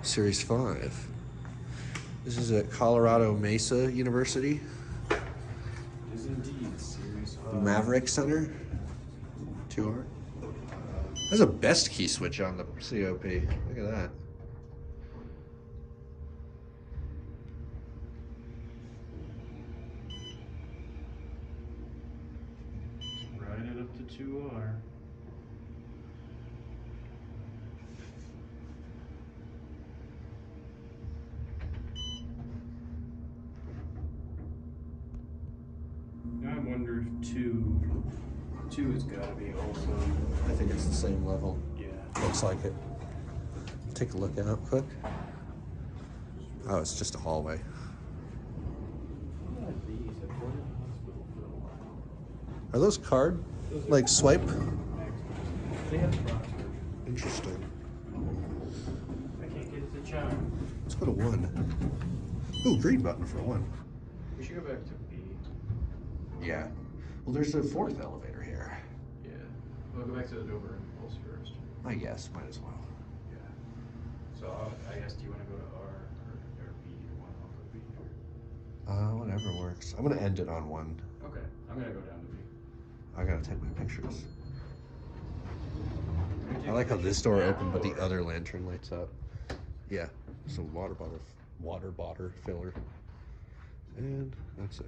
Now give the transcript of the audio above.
Series 5. This is at Colorado Mesa University. It is indeed Series 5. Maverick Center. 2R. There's a best key switch on the COP. Look at that. Ride it up to 2R. I wonder if two has got to be also. I think it's the same level. Yeah. Looks like it. Take a look at it quick. Oh, it's just a hallway. Are those card? Like swipe? They have bronze. Interesting. I can't get it to chime. Let's go to 1. Ooh, green button for 1. We should go back to B. Yeah. Well, there's a 4th elevator here. Yeah. We'll go back to the Dover Impulse first. I guess, might as well. Yeah. So I guess, do you want to go to R or B or 1 off of B? Or? Whatever works. I'm gonna end it on 1. Okay. I'm going to go down to B. I gotta take my pictures. I like how this door opened, but the other lantern lights up. Yeah. So water bottle filler. And that's it.